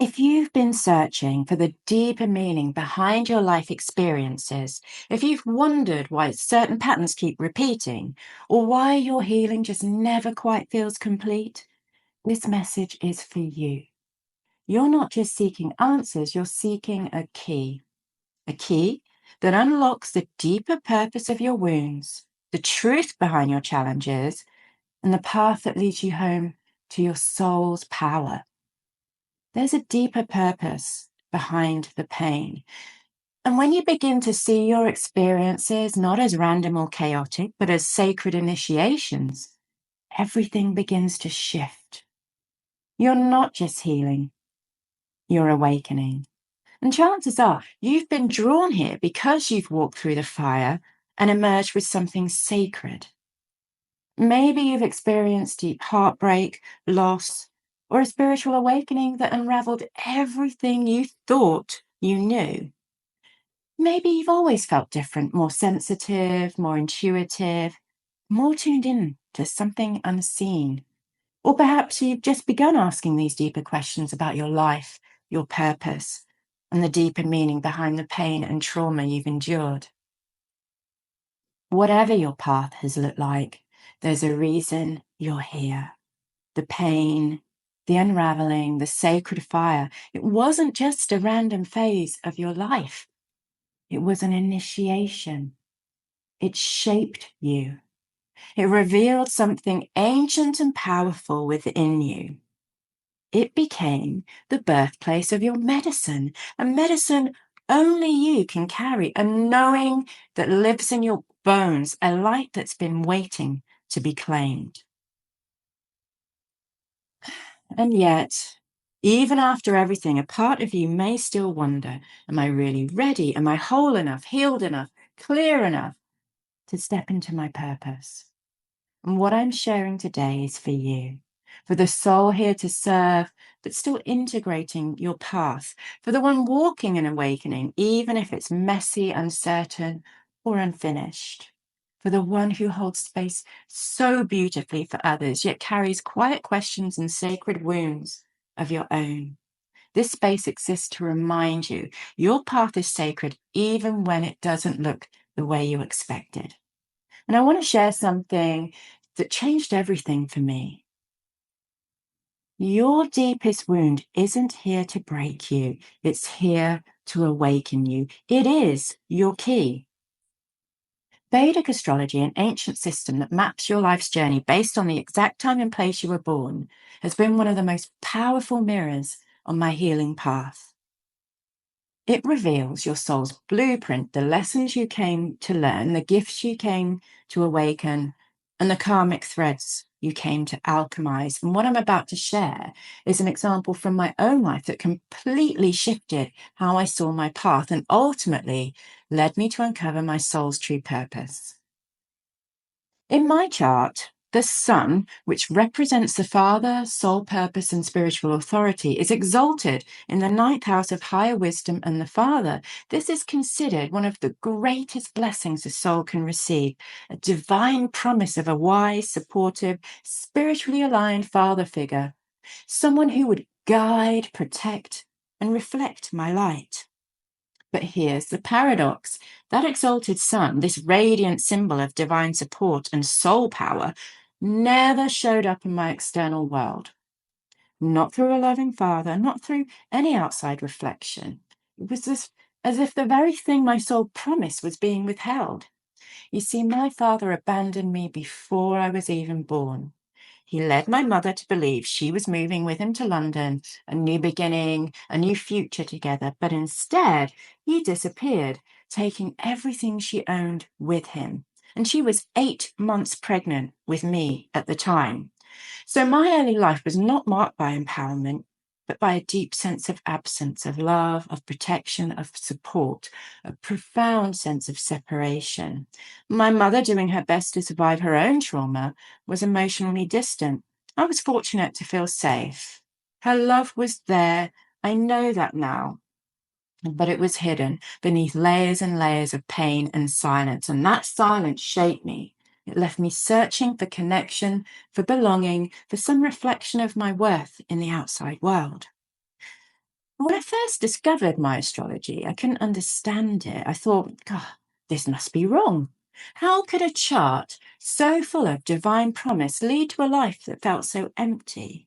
If you've been searching for the deeper meaning behind your life experiences, if you've wondered why certain patterns keep repeating, or why your healing just never quite feels complete, this message is for you. You're not just seeking answers, you're seeking a key that unlocks the deeper purpose of your wounds, the truth behind your challenges, and the path that leads you home to your soul's power. There's a deeper purpose behind the pain. And when you begin to see your experiences not as random or chaotic, but as sacred initiations, everything begins to shift. You're not just healing, you're awakening. And chances are you've been drawn here because you've walked through the fire and emerged with something sacred. Maybe you've experienced deep heartbreak, loss, or a spiritual awakening that unraveled everything you thought you knew. Maybe you've always felt different, more sensitive, more intuitive, more tuned in to something unseen. Or perhaps you've just begun asking these deeper questions about your life, your purpose, and the deeper meaning behind the pain and trauma you've endured. Whatever your path has looked like, there's a reason you're here. The pain, the unraveling, the sacred fire. It wasn't just a random phase of your life. It was an initiation. It shaped you. It revealed something ancient and powerful within you. It became the birthplace of your medicine, a medicine only you can carry, a knowing that lives in your bones, a light that's been waiting to be claimed. And yet, even after everything, a part of you may still wonder, am I really ready? Am I whole enough, healed enough, clear enough to step into my purpose? And what I'm sharing today is for you, for the soul here to serve, but still integrating your path, for the one walking an awakening, even if it's messy, uncertain, or unfinished, for the one who holds space so beautifully for others, yet carries quiet questions and sacred wounds of your own. This space exists to remind you your path is sacred, even when it doesn't look the way you expected. And I want to share something that changed everything for me. Your deepest wound isn't here to break you, it's here to awaken you. It is your key. Vedic astrology, an ancient system that maps your life's journey based on the exact time and place you were born, has been one of the most powerful mirrors on my healing path. It reveals your soul's blueprint, the lessons you came to learn, the gifts you came to awaken, and the karmic threads you came to alchemize. And what I'm about to share is an example from my own life that completely shifted how I saw my path and ultimately led me to uncover my soul's true purpose. In my chart, the sun, which represents the Father, soul purpose, and spiritual authority, is exalted in the ninth house of higher wisdom and the Father. This is considered one of the greatest blessings a soul can receive, a divine promise of a wise, supportive, spiritually aligned father figure, someone who would guide, protect, and reflect my light. But here's the paradox. That exalted sun, this radiant symbol of divine support and soul power, never showed up in my external world. Not through a loving father, not through any outside reflection. It was as if the very thing my soul promised was being withheld. You see, my father abandoned me before I was even born. He led my mother to believe she was moving with him to London, a new beginning, a new future together. But instead, he disappeared, taking everything she owned with him. And she was 8 months pregnant with me at the time. So my early life was not marked by empowerment, but by a deep sense of absence, of love, of protection, of support, a profound sense of separation. My mother, doing her best to survive her own trauma, was emotionally distant. I was fortunate to feel safe. Her love was there. I know that now. But it was hidden beneath layers and layers of pain and silence. And that silence shaped me. It left me searching for connection, for belonging, for some reflection of my worth in the outside world. When I first discovered my astrology, I couldn't understand it. I thought, God, this must be wrong. How could a chart so full of divine promise lead to a life that felt so empty?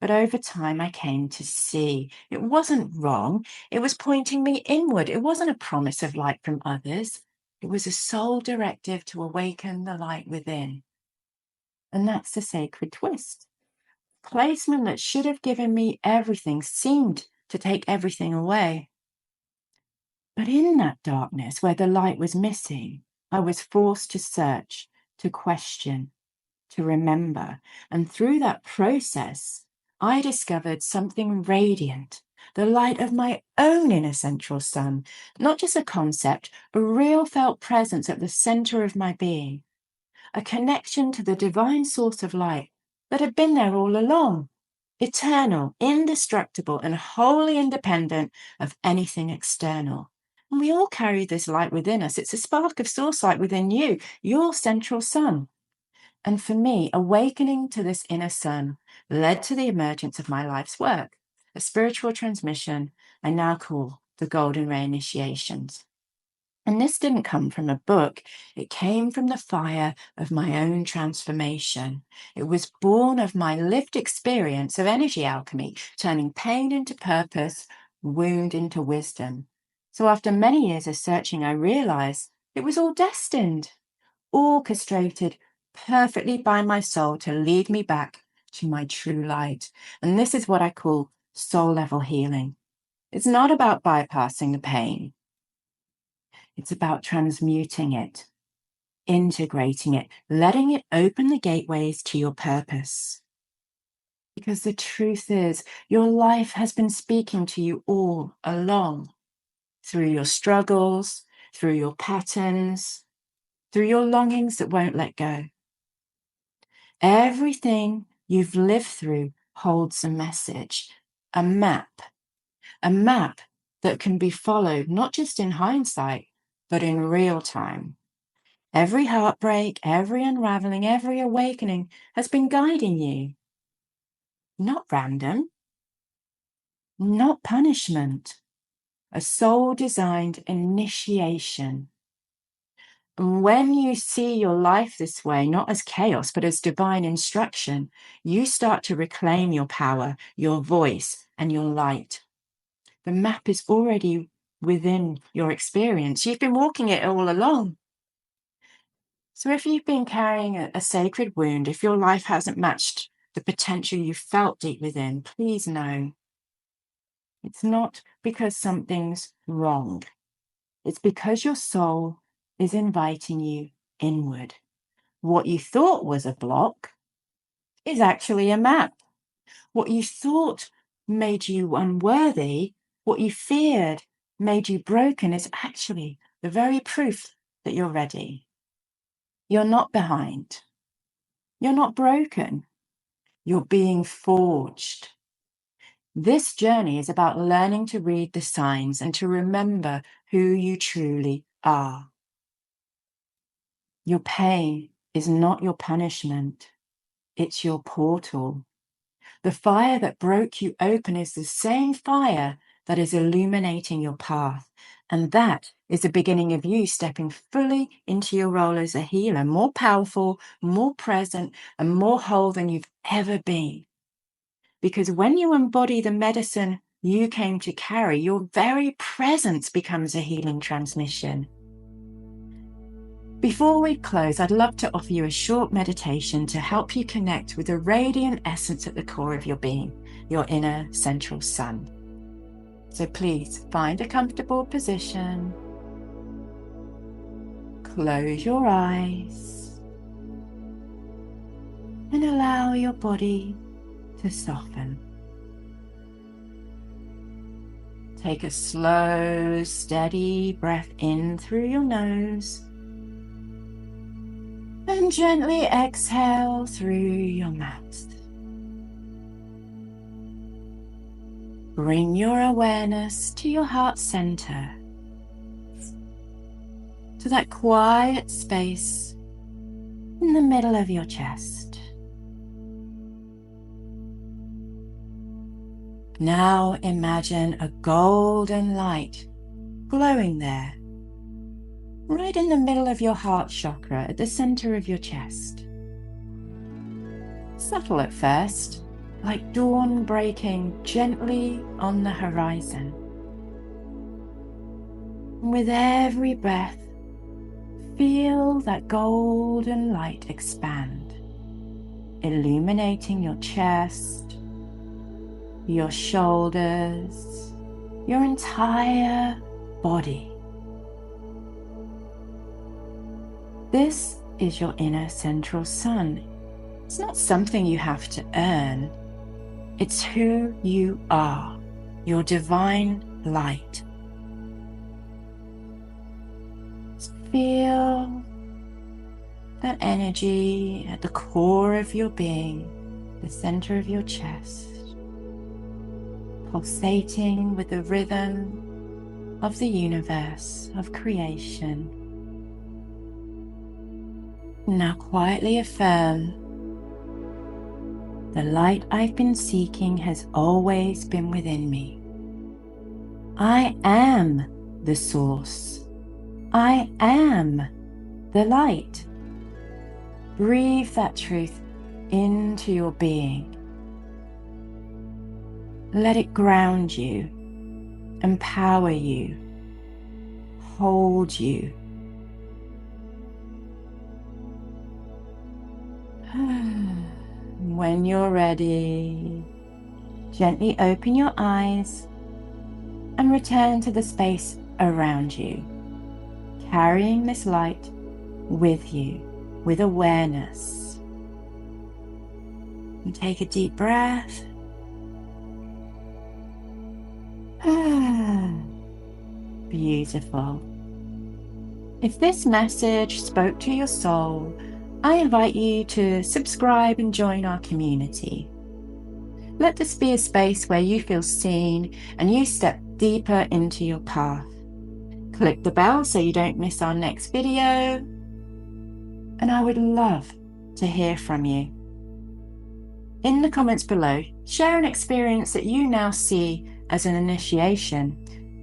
But over time, I came to see it wasn't wrong. It was pointing me inward. It wasn't a promise of light from others. It was a soul directive to awaken the light within. And that's the sacred twist. Placement that should have given me everything seemed to take everything away. But in that darkness where the light was missing, I was forced to search, to question, to remember. And through that process, I discovered something radiant, the light of my own inner central sun, not just a concept, a real felt presence at the center of my being, a connection to the divine source of light that had been there all along, eternal, indestructible, and wholly independent of anything external. And we all carry this light within us. It's a spark of source light within you, your central sun. And for me, awakening to this inner sun led to the emergence of my life's work, a spiritual transmission I now call the Golden Ray Initiations. And this didn't come from a book. It came from the fire of my own transformation. It was born of my lived experience of energy alchemy, turning pain into purpose, wound into wisdom. So after many years of searching, I realized it was all destined, orchestrated perfectly by my soul to lead me back to my true light. And this is what I call soul level healing. It's not about bypassing the pain. It's about transmuting it, integrating it, letting it open the gateways to your purpose. Because the truth is, your life has been speaking to you all along, through your struggles, through your patterns, through your longings that won't let go. Everything you've lived through holds a message, a map that can be followed not just in hindsight, but in real time. Every heartbreak, every unraveling, every awakening has been guiding you. Not random, not punishment, a soul-designed initiation. And when you see your life this way, not as chaos, but as divine instruction, you start to reclaim your power, your voice, and your light. The map is already within your experience. You've been walking it all along. So if you've been carrying a sacred wound, if your life hasn't matched the potential you felt deep within, please know it's not because something's wrong. It's because your soul is inviting you inward. What you thought was a block is actually a map. What you thought made you unworthy, what you feared made you broken, is actually the very proof that you're ready. You're not behind. You're not broken. You're being forged. This journey is about learning to read the signs and to remember who you truly are. Your pain is not your punishment. It's your portal. The fire that broke you open is the same fire that is illuminating your path. And that is the beginning of you stepping fully into your role as a healer, more powerful, more present, and more whole than you've ever been. Because when you embody the medicine you came to carry, your very presence becomes a healing transmission. Before we close, I'd love to offer you a short meditation to help you connect with the radiant essence at the core of your being, your inner central sun. So please find a comfortable position. Close your eyes and allow your body to soften. Take a slow, steady breath in through your nose and gently exhale through your mouth. Bring your awareness to your heart center, to that quiet space in the middle of your chest. Now imagine a golden light glowing there, right in the middle of your heart chakra, at the center of your chest. Subtle at first, like dawn breaking gently on the horizon. With every breath, feel that golden light expand, illuminating your chest, your shoulders, your entire body. This is your inner central sun. It's not something you have to earn. It's who you are, your divine light. Feel that energy at the core of your being, the center of your chest, pulsating with the rhythm of the universe, of creation. Now quietly affirm, the light I've been seeking has always been within me. I am the source. I am the light. Breathe that truth into your being. Let it ground you, empower you, hold you. When you're ready, gently open your eyes and return to the space around you, carrying this light with you, with awareness. And take a deep breath. Beautiful. If this message spoke to your soul, I invite you to subscribe and join our community. Let this be a space where you feel seen and you step deeper into your path. Click the bell so you don't miss our next video. And I would love to hear from you. In the comments below, share an experience that you now see as an initiation.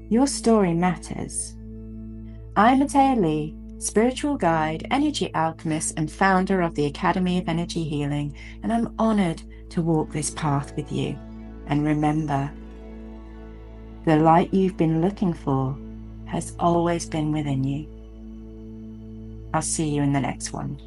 Your story matters. I'm Ahtayaa Leigh, spiritual guide, energy alchemist, and founder of the Academy of Energy Healing, and I'm honored to walk this path with you. And remember, the light you've been looking for has always been within you. I'll see you in the next one.